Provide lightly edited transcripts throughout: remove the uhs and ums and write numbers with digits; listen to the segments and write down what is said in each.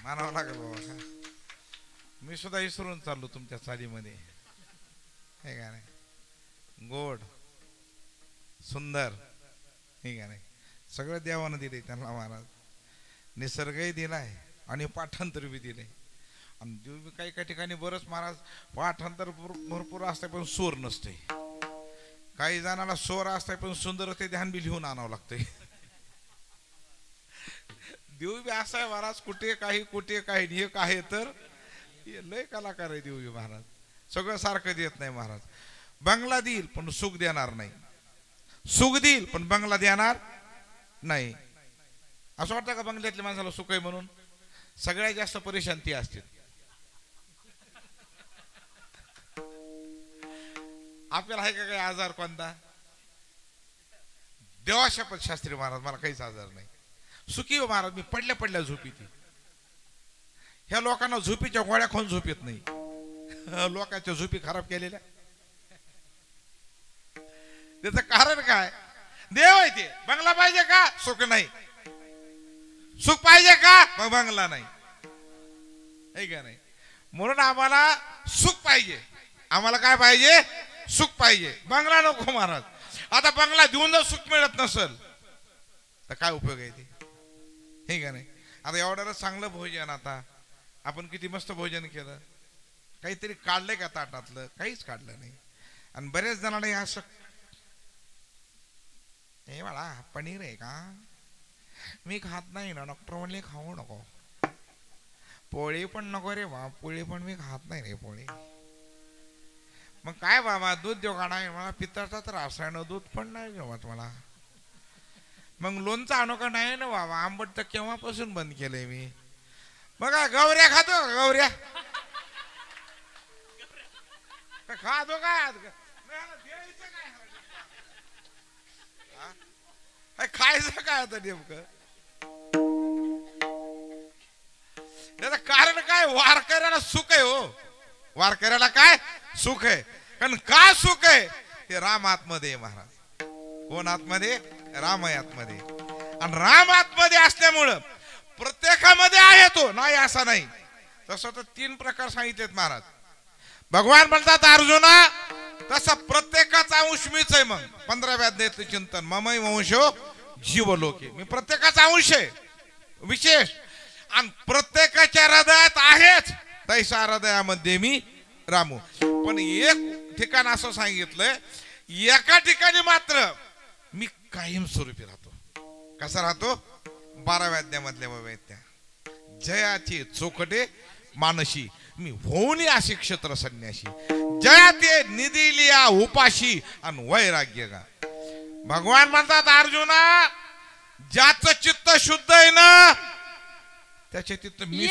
मानावं लागेल बाबा. मी सुद्धा विसरून चाललो तुमच्या चालीमध्ये. हे का नाही, गोड सुंदर, हे का नाही, सगळं देवानं दिले त्यांना महाराज. निसर्गही दिलाय आणि पाठांतर बी दिले. आणि देव काही काही ठिकाणी बरंच महाराज पाठांतर भरपूर असते पण सूर नसते. काही जणांना स्वर असते पण सुंदर ते ध्यान बी लिहून आणावं लागतंय. देव बी असा आहे महाराज, कुठे काही कुठे काही. एक आहे तर लय कलाकार आहे देव बी महाराज. सगळं सारखं देत नाही महाराज. बंगला देईल पण सुख देणार नाही, सुख देईल पण बंगला देणार नाही. असं वाटतं का बंगल्यातल्या माणसाला सुख आहे म्हणून? सगळ्यात जास्त परेशान ती असते. आपल्याला आहे का काही आजार कोणता? देवा शपथ शास्त्री महाराज मला काहीच आजार नाही. सुखी हो महाराज, मी पडल्या पडल्या झोपी ती. ह्या लोकांना झोपीच्या गोळ्या खाऊन झोप येत नाही. लोकांच्या झोपी खराब केलेल्या. त्याचं कारण काय? देव आहे ते. बंगला पाहिजे का? सुख नाही. सुख पाहिजे का? मग बंगला नाही. आहे का नाही? म्हणून आम्हाला सुख पाहिजे. आम्हाला काय पाहिजे? सुख पाहिजे. बंगला नको महाराज. आता बंगला देऊन जर सुख मिळत नसेल तर काय उपयोग आहे ते? हे का नाही? आता एवढं चांगलं भोजन, आता आपण किती मस्त भोजन केलं, काहीतरी काढलंय का ताटातलं? काहीच काढलं नाही. आणि बरेच जणांना असं, हे बाळा पनीर आहे का? मी खात नाही ना. डॉक्टर म्हणले खाऊ नको. पोळी पण नको रे बा. पोळी पण मी खात नाही रे पोळी. मग काय बाबा दूध देऊ का? नाही मला पित्ताचा त्रास आहे ना, दूध पण नाही जेवत मला. मग लोणचं आणू का? नाही ना बाबा, आंबट तर केव्हापासून बंद केलंय मी. बघा गौऱ्या खातो, गौऱ्या खातो काय? खायचं काय आता नेमकं? त्याचं कारण काय? वारकऱ्याला सुख आहे हो. वारकऱ्याला काय सुख आहे? कारण का सुख आहे? ते राम आतमध्ये महाराज. कोण आतमध्ये? राम आहे आतमध्ये. आणि राम आतमध्ये असल्यामुळं प्रत्येकामध्ये आहे तो, नाही असं नाही. तसं तर 3 प्रकार सांगितलेत महाराज. भगवान म्हणतात अर्जुना, तसा प्रत्येकाचा अंश मीच आहे. मग 15व्या अध्यायातले चिंतन, ममई वंशो जीवलोके. मी प्रत्येकाचा अंश आहे विशेष. आणि प्रत्येकाच्या हृदयात आहेच तैसा हृदयामध्ये मी रामू. पण एक ठिकाण असं सांगितलंय, एका ठिकाणी मात्र मी कायम स्वरूपी राहतो. कसा राहतो? 12व्या अध्यायामधल्या बाबा, जयाचे चोखटे मानशी मी होऊन अशी क्षेत्र संन्याशी. जयाते निदिलिया उपाशी आणि वैराग्य गा. भगवान म्हणतात अर्जुना, ज्याचं चित्त शुद्ध आहे ना त्याचे चित्त मी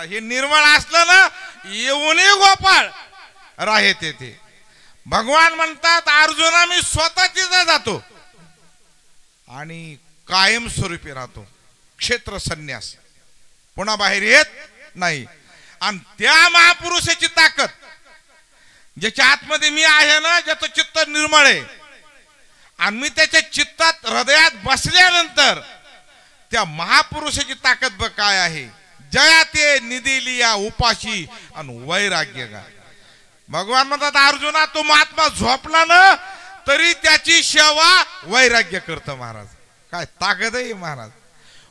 हे निर्मळ असलं ना, येऊनही गोपाळ राहे तेथे. भगवान म्हणतात अर्जुना, मी स्वतः तिथे जातो आणि कायम स्वरूपी राहतो. क्षेत्र संन्यास, पुन्हा बाहेर येत नाही. आणि त्या महापुरुषाची ताकद, ज्याच्या आतमध्ये मी आहे ना, ज्याचं चित्त निर्मळ आहे आणि मी त्याच्या चित्तात हृदयात बसल्यानंतर त्या महापुरुषाची ताकद बघ काय आहे. जया ते निधी लिया उपाशी आणि वैराग्य गा. भगवान म्हणतात अर्जुना तो महात्मा झोपला ना तरी त्याची सेवा वैराग्य करत महाराज. काय ताकद आहे महाराज.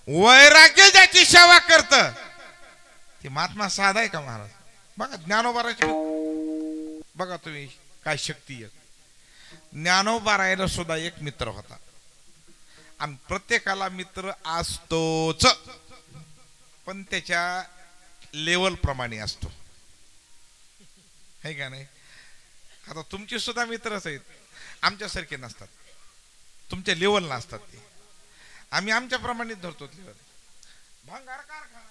वैराग्य ज्याची सेवा करत ते महात्मा साधा आहे का महाराज. बघा ज्ञानोबाराची बघा तुम्ही काय शक्ती आहे. ज्ञानोबारायला सुद्धा एक मित्र होता आणि प्रत्येकाला मित्र असतोच पण त्याच्या लेवल प्रमाणे असतो है का नाही. आता तुमचे सुद्धा मित्रच आहेत आमच्यासारखे नसतात तुमच्या लेवल नसतात ते. आम्ही आमच्या प्रमाणे धरतो लेवल. भंगार कारखाना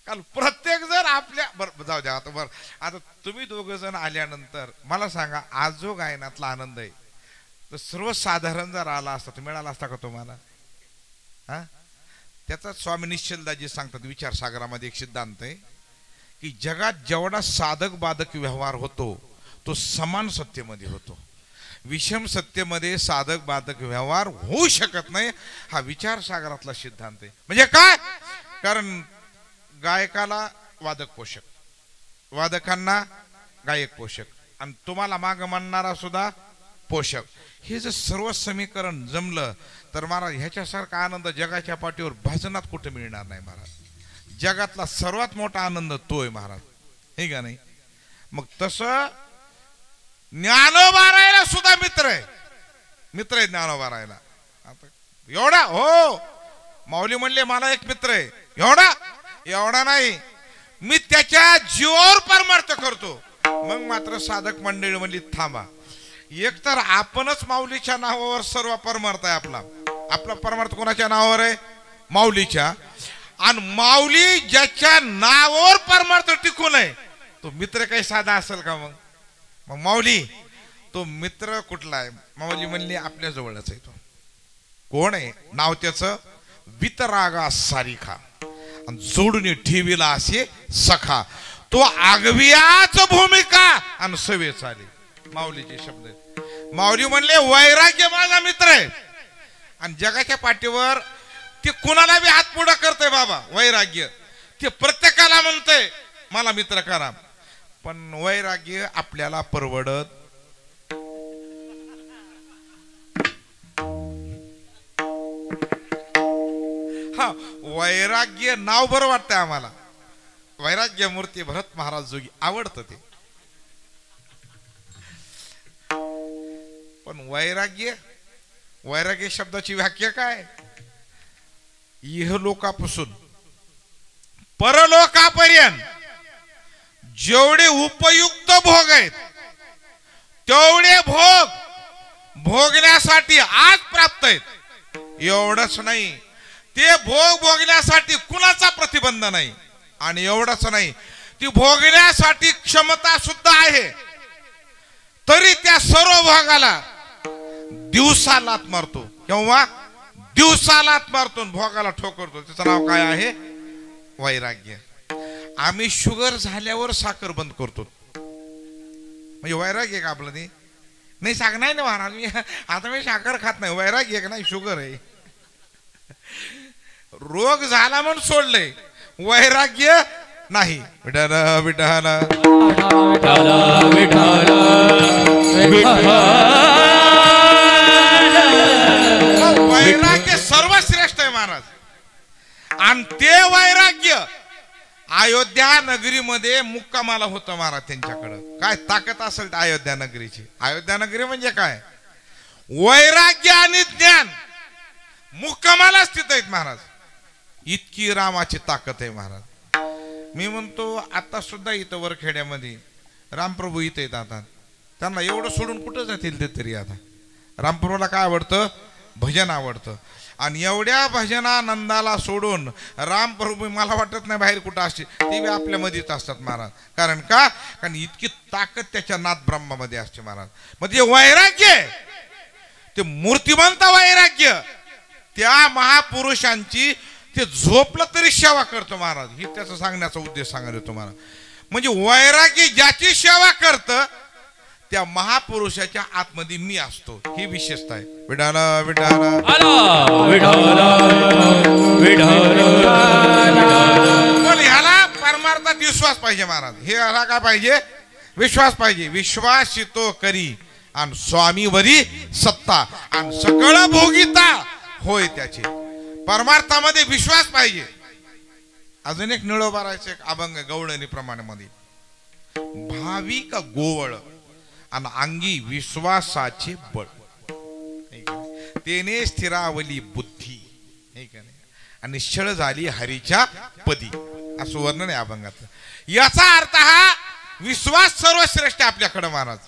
काल प्रत्येक जण आपल्या बरं जाऊ द्या आता. बरं आता तुम्ही दोघ जण आल्यानंतर मला सांगा आज जो गायनातला आनंद आहे तर सर्वसाधारण जर आला असता तर मिळाला असता का तुम्हाला. हा त्याचा स्वामी निश्चलदाजी सांगतात विचार सागरामध्ये एक सिद्धांत आहे की जगात जेवढा साधक बाधक व्यवहार होतो तो समान सत्तेमध्ये होतो. विषम सत्तेमध्ये साधक बाधक व्यवहार होऊ शकत नाही. हा विचार सागरातला सिद्धांत आहे. म्हणजे काय कारण गायकाला वादक पोषक वादकांना गायक पोषक आणि तुम्हाला माग म्हणणारा सुद्धा पोषक. हे जर सर्व समीकरण जमलं तर महाराज ह्याच्यासारखा आनंद जगाच्या पाठीवर भजनात कुठे मिळणार नाही महाराज. जगातला सर्वात मोठा आनंद तो आहे महाराज हे का नाही. मग तसं ज्ञानोबारायला सुद्धा मित्र आहे ज्ञानोबारायला. आता एवढा हो माऊली म्हणले मला एक मित्र आहे एवढा नाही मी त्याच्या जीवावर परमार्थ करतो. मग मात्र साधक मंडळी म्हणली थांबा एकतर आपणच माऊलीच्या नावावर सर्व परमार्थ आहे. आपला परमार्थ कोणाच्या नावावर आहे माऊलीच्या. आणि माऊली ज्याच्या नावावर परमार्थ टिकून आहे तो मित्र काही साधा असेल का. मग माऊली तो मित्र कुठला आहे. माऊली म्हणली आपल्या जवळच आहे. तो कोण आहे नाव त्याचं वितरागा सारिखा जोडून ठेवीला असे सखा तो आगवियाच भूमिका आणि सवे चाले. माऊलीचे शब्द आहेत. माऊली म्हणले वैराग्य माझा मित्र आहे आणि जगाच्या पाठीवर ते कुणाला बी हात पुढे करते बाबा. वैराग्य ते प्रत्येकाला म्हणते मला मित्र करा पण वैराग्य आपल्याला परवडत हा. वैराग्य नाव बरं वाटतंय आम्हाला. वैराग्य मूर्ती भरत महाराज जोगी आवडतं ते पण वैराग्य शब्दाची व्याख्या काय. इहलोकापासून परलोकापर्यंत जेवढे उपयुक्त भोग आहेत तेवढे भोग भोगण्यासाठी आज प्राप्त आहेत. एवढंच नाही ते भोग भोगण्यासाठी कुणाचा प्रतिबंध नाही आणि एवढंच नाही ती भोगण्यासाठी क्षमता सुद्धा आहे तरी त्या सर्व भोगाला दिवसाला लात मारतो किंवा दिवसाला लात मारतो भोगाला ठोकरतो. त्याचं नाव काय आहे वैराग्य. आम्ही शुगर झाल्यावर साखर बंद करतो म्हणजे वैराग्य का आपलं ते नाही सांगणार ना महाराज मी आता मी साखर खात नाही. वैराग्य का नाही शुगर आहे. रोग झाला म्हणून सोडलंय वैराग्य नाही. विठाल विठाल वैराग्य सर्वश्रेष्ठ आहे महाराज. आणि ते वैराग्य अयोध्या नगरीमध्ये मुक्कामाला होतं महाराज. त्यांच्याकडं काय ताकद असेल अयोध्या नगरीची. अयोध्या नगरी म्हणजे काय वैराग्य आणि ज्ञान मुक्कामाला स्थित आहेत महाराज. इतकी रामाची ताकद आहे महाराज. मी म्हणतो आता सुद्धा इथं वरखेड्यामध्ये रामप्रभू इथे येतात. त्यांना एवढं सोडून कुठं जातील ते तरी. आता रामप्रभूला काय आवडतं भजन आवडतं आणि एवढ्या भजनानंदाला सोडून रामप्रभू मला वाटत नाही बाहेर कुठं असते ते आपल्या मध्येच असतात महाराज. कारण का कारण इतकी ताकद त्याच्या नाथ ब्रह्मामध्ये असते महाराज. म्हणजे वैराग्य ते मूर्तिमंत वैराग्य त्या महापुरुषांची ते झोपलं तरी सेवा करतो महाराज. ही त्याचा सांगण्याचा उद्देश सांगत होतो महाराज. म्हणजे वैराग्य ज्याची सेवा करत त्या महापुरुषाच्या आतमध्ये मी असतो, ही विशेषता आहे. विडाला विडाला पण ह्याला परमार्थात विश्वास पाहिजे महाराज. हे ह्याला काय पाहिजे? विश्वास पाहिजे. विश्वास तो करी आणि स्वामीवरी सत्ता आणि सकळ भोगिता होय त्याचे. परमार्थामध्ये विश्वास पाहिजे. अजून एक निळोबारायचे अभंग गवळणी प्रमाणे मध्ये, भाविक गोवळ आणि अंगी विश्वासाचे बळ, तेने स्थिरावली बुद्धी आणि निश्चळ झाली हरीच्या पदी, असं वर्णन आहे अभंगात. याचा अर्थ हा विश्वास सर्वश्रेष्ठ आपल्याकडे महाराज.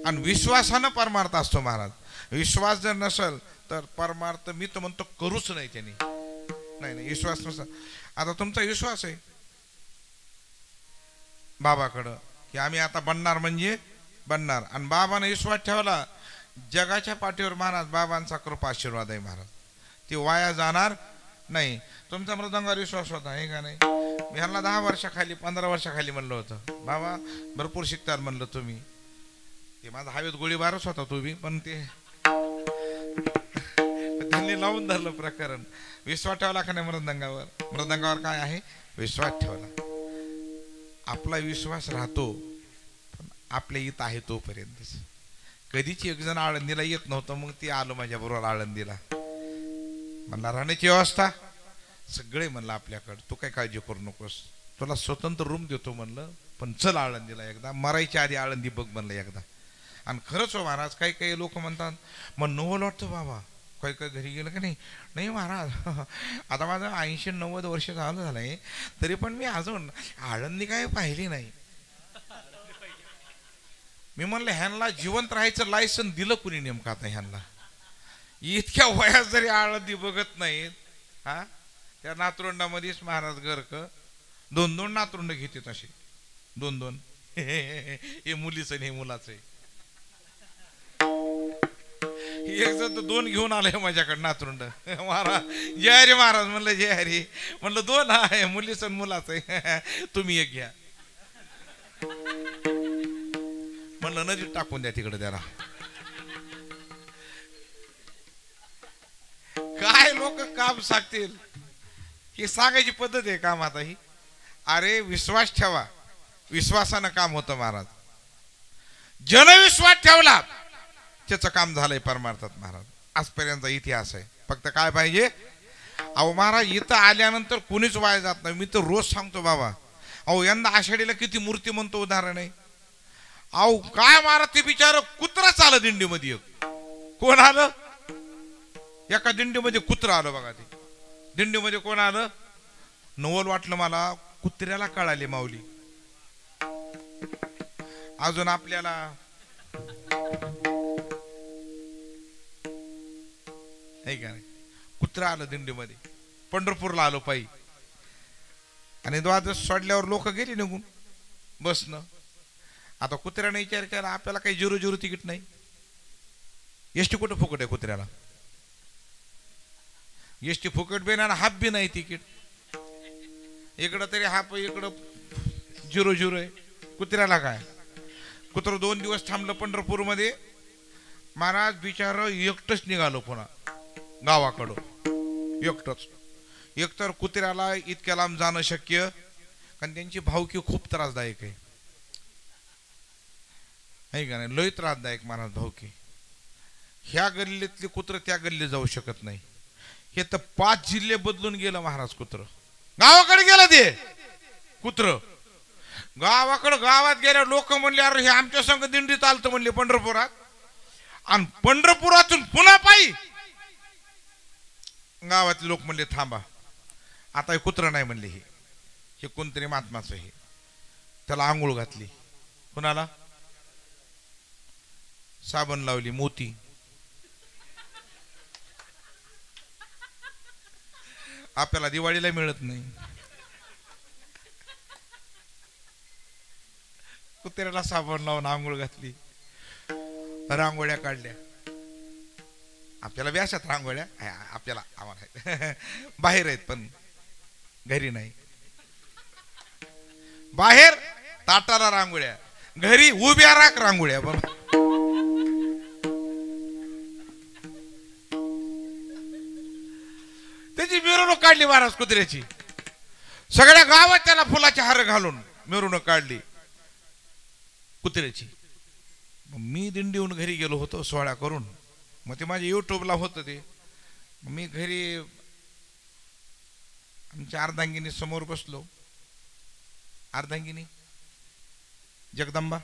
आणि विश्वासानं परमार्थ असतो महाराज. विश्वास जर नसेल तर परमार्थ मी तर म्हणतो करूच नाही त्यांनी. नाही विश्वास नसेल. आता तुमचा विश्वास आहे बाबाकडं की आम्ही आता बनणार म्हणजे बनणार, आणि बाबाने विश्वास ठेवला जगाच्या पाठीवर महाराज. बाबांचा कृपा आशीर्वाद आहे महाराज, ते वाया जाणार नाही. तुमचा मृदंगावर विश्वास होता हे का नाही? मी ह्यांना 10 वर्षाखाली 15 वर्षाखाली म्हणलं होतं, बाबा भरपूर शिकतात म्हणलं तुम्ही. ते माझा हवेत गोळीबारच होता तुम्ही, पण ते त्यांनी लावून धरलं प्रकरण. विश्वास ठेवला का नाही मृदंगावर? मृदंगावर काय आहे? विश्वास ठेवला. आपला विश्वास राहतो पण आपल्या इथं आहे तोपर्यंतच. कधीच एक जण आळंदीला येत नव्हतं, मग ते आलो माझ्या बरोबर आळंदीला. म्हणला राहण्याची व्यवस्था सगळे म्हणलं आपल्याकडं, तू काय काळजी करू नकोस, तुला स्वतंत्र रूम देतो म्हणलं, पण चल आळंदीला एकदा, मरायच्या आधी आळंदी बघ म्हणलं एकदा. आणि खरंच हो महाराज, काही काही लोक म्हणतात मग नवल वाटतं बाबा, काही काही घरी गेलं का नाही. नाही महाराज, आता माझं 80-90 वर्ष झालंय तरी पण मी अजून आळंदी काय पाहिली नाही. मी म्हणलं ह्यांना जिवंत राहायचं लायसन दिलं कुणी नेमकं आता ह्यांना? इतक्या वयात जरी आळंदी बघत नाहीत. हा, त्या नातरुंडामध्येच महाराज गर्क 2-2 नातरुंड घेते तसे 2-2. हे मुलीच हे मुलाचं. एक जण 2 घेऊन आले माझ्याकडे नातरुंड. महाराज जय हरी महाराज. म्हणलं जय हरी. म्हणलं 2 आहे, मुलीच मुलाच आहे, तुम्ही एक घ्या. म्हणलं नदीत टाकून द्या तिकडे त्याला. काय लोक काम सांगतील, ही सांगायची पद्धत आहे काम आता ही. अरे विश्वास ठेवा, विश्वासानं काम होतं महाराज. जनविश्वास ठेवला त्याचं काम झालंय परमार्थात महाराज. आजपर्यंतचा इतिहास आहे. फक्त काय पाहिजे? अहो महाराज इथं आल्यानंतर कुणीच वाया जात नाही. मी तर रोज सांगतो बाबा, अहो यंदा आषाढीला किती मूर्ती म्हणतो उदाहरण आहे. अहो काय महाराज ते बिचार कुत्रच आलं दिंडीमध्ये. कोण आलं? एका दिंडीमध्ये कुत्र आलं बघा. ते दिंडीमध्ये कोण आलं? नवल वाटलं मला, कुत्र्याला कळाले माऊली. अजून आपल्याला का नाही, कुत्रा आलं दिंडीमध्ये. पंढरपूरला आलो पायी, आणि द्वादश सोडल्यावर लोक गेली निघून बसनं. आता कुत्र्याने विचार केला आपल्याला काही 0-0 तिकीट नाही. एसटी कुठं फुकट आहे कुत्र्याला? एसटी फुकट बी नाही, हाफ बी नाही तिकीट. इकडं तरी हाफ, इकडं 0-0 आहे. कुत्र्याला काय? कुत्र 2 दिवस थांबलं पंढरपूरमध्ये महाराज. बिचार एकटंच निघालो पुन्हा गावाकडं, एकटंच. एकतर कुत्र्याला इतक्या लांब जाणं शक्य, कारण त्यांची भावकी खूप त्रासदायक आहे का नाही? लय त्रासदायक महाराज भावकी. ह्या गल्लीतले कुत्र त्या गल्लीत जाऊ शकत नाही. हे तर 5 जिल्हे बदलून गेलं महाराज कुत्र. गावाकडे गेलं ते कुत्र. गावात गेल्या लोक म्हणले अरे हे आमच्या संग दिंडी चालतं म्हणले पंढरपुरात, आणि पंढरपुरातून पुन्हा पायी. गावातले लोक म्हणले थांबा आता हे कुत्र नाही म्हणले, हे कोणतरी महात्माचं. हे त्याला आंघोळ घातली. कुणाला? साबण लावली मोती. आपल्याला दिवाळीला मिळत नाही. कुत्र्याला साबण लावून आंघोळ घातली, रांगोळ्या काढल्या. आपल्याला व्यासात रांगोळ्या आपल्याला आम्हाला बाहेर आहेत पण घरी नाही. बाहेर ताटाला रांगोळ्या, घरी उभ्या राख रांगोळ्या बरं. त्याची मिरवणूक काढली महाराज कुत्र्याची. सगळ्या गावात त्याला फुलाचे हार घालून मिरवणूक काढली कुत्र्याची. मी दिंडीहून घरी गेलो होतो सोहळा करून. मग ते माझ्या युट्यूबला होतं ते. मी घरी आमच्या अर्धांगिनी समोर बसलो. अर्धांगिनी जगदंबा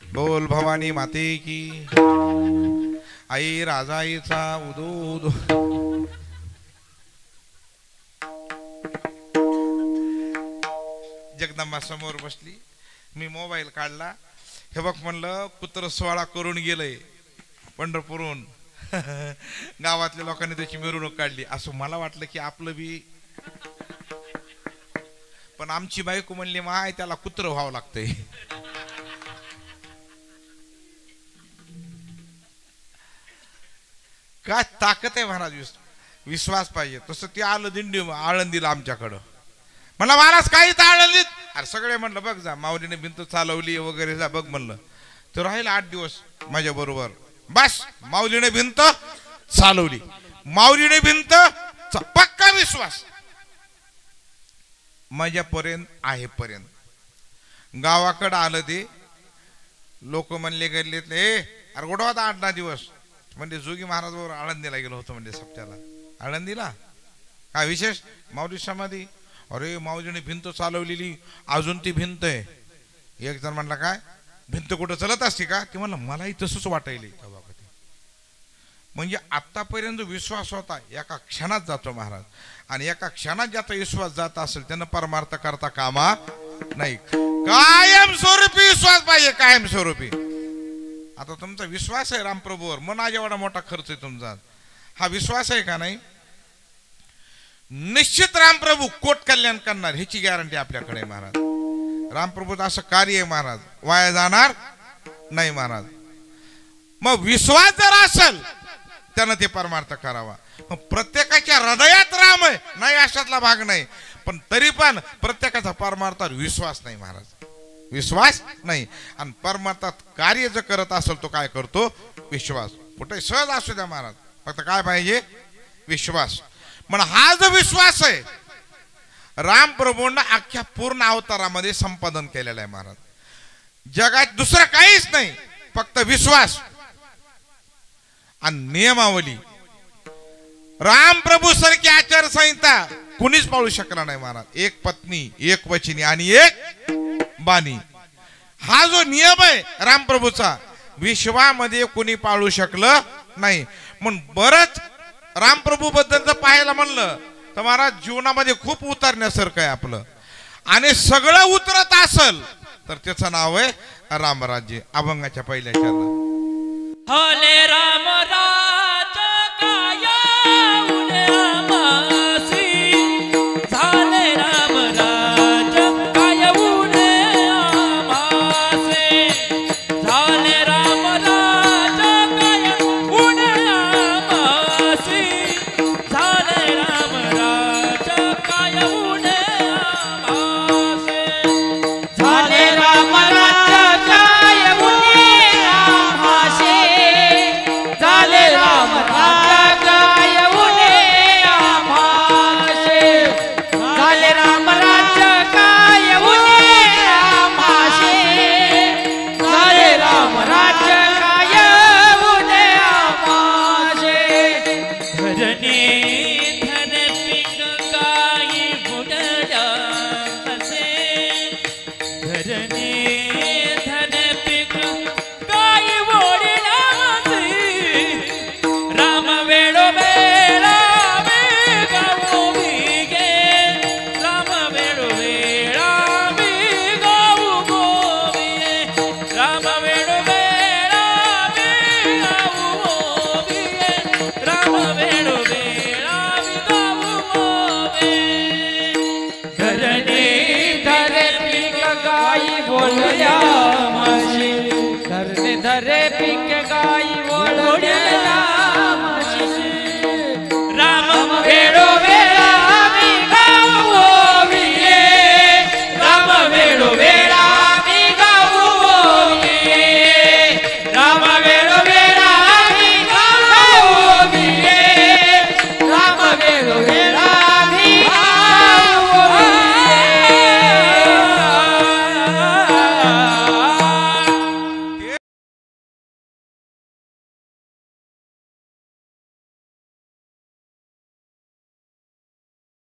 बोल भवानी माते की आई राजाईचा उदो उदो. जगदंबा समोर बसली. मी मोबाईल काढला. हे बघ म्हणलं कुत्र सोहळा करून गेलंय पंढरपूरहून. गावातल्या लोकांनी त्याची मिरवणूक काढली. असं मला वाटलं की आपलं बी. पण आमची बायको म्हणली माय त्याला कुत्र व्हावं लागतंय. काय ताकद आहे महाराज. विश्वास पाहिजे. तसं ते आलं दिंडी आळंदीला आमच्याकडं. म्हणलं महाराज काही तर आळंदीत. अरे सगळे म्हणलं बघ जा माऊलीने भिंत चालवली वगैरे जा बघ म्हणलं. तर राहिला 8 दिवस माझ्या बरोबर. बस माऊलीने भिंत चालवली. माऊलीने भिंत पक्का विश्वास माझ्यापर्यंत आहे पर्यंत. गावाकडं आलं ते लोक म्हणले गल्लीतले अरे गोडा होता 8-10 दिवस. म्हणजे जोगी महाराज बरोबर आळंदीला गेलो होतो म्हणजे सप्त्याला. आळंदीला काय विशेष माऊली समाधी. अरे माऊलीने भिंत चालवलेली अजून ती भिंत आहे. एक जण म्हणला काय भिंत कुठं चलत असते का. ते म्हणलं मलाही तसंच वाटायले. म्हणजे आतापर्यंत विश्वास होता एका क्षणात जातो महाराज. आणि एका क्षणात ज्याचा विश्वास जात असेल त्यानं परमार्थ करता कामा नाही. कायम स्वरूपी विश्वास पाहिजे. कायम स्वरूपी. आता तुमचा विश्वास आहे रामप्रभूवर. मन आज एवढा मोठा खर्च आहे तुमचा. हा विश्वास आहे का नाही. निश्चित रामप्रभू कोट कल्याण करणार ह्याची गॅरंटी आपल्याकडे महाराज. रामप्रभूचं असं कार्य आहे महाराज वाया जाणार नाही महाराज. मग विश्वास जर असेल त्यानं ते परमार्थ करावा. मग प्रत्येकाच्या हृदयात राम आहे नाही अशातला भाग नाही. पण तरी पण प्रत्येकाचा परमार्थावर विश्वास नाही महाराज. विश्वास नाही. आणि परमार्थात कार्य जर करत असेल तो काय करतो विश्वास. कुठे सहज असू द्या महाराज फक्त काय पाहिजे विश्वास. पण हा जो विश्वास आहे रामप्रभूंना अख्ख्या पूर्ण अवतारामध्ये संपादन केलेला आहे महाराज. जगात दुसरं काहीच नाही फक्त विश्वास आणि नियमावली. रामप्रभू सारखी आचारसंहिता कुणीच पाळू शकला नाही महाराज. एक पत्नी एक वचनी आणि एक बाणी. हा जो नियम आहे रामप्रभूचा विश्वामध्ये कोणी पाळू शकलं नाही. म्हणून बरंच रामप्रभू बद्दल जर पाहायला म्हणलं तर महाराज जीवनामध्ये खूप उतरण्यासारखं आहे आपलं. आणि सगळं उतरत असल तर त्याचं नाव आहे रामराज्य. अभंगाच्या पहिल्या चरणात हले राम राज काया उने आमासी. झाले राम राज काया उने आमासे. झाले राम राज काया उने आमासी. झाले राम राज काया उने आमासे. झाले राम राज काया उने आमासे. झाले राम राज काया उने आमासे. झाले राम राज काया उने आमासे. झाले राम राज काया उने आमासे. धरणी धन पिक काही बुडल्या असे. धरणी धन पिक काही बुडल्या असे. राम वेळो वेळा मी गाऊ गे. राम वेळो वेळा मी गाऊ गोविये. राम वेळो वेळा मी गाऊ गोविये. राम वेळो वेळा मी गाऊ गोविये. धरणी धर पिक काही बोलल्या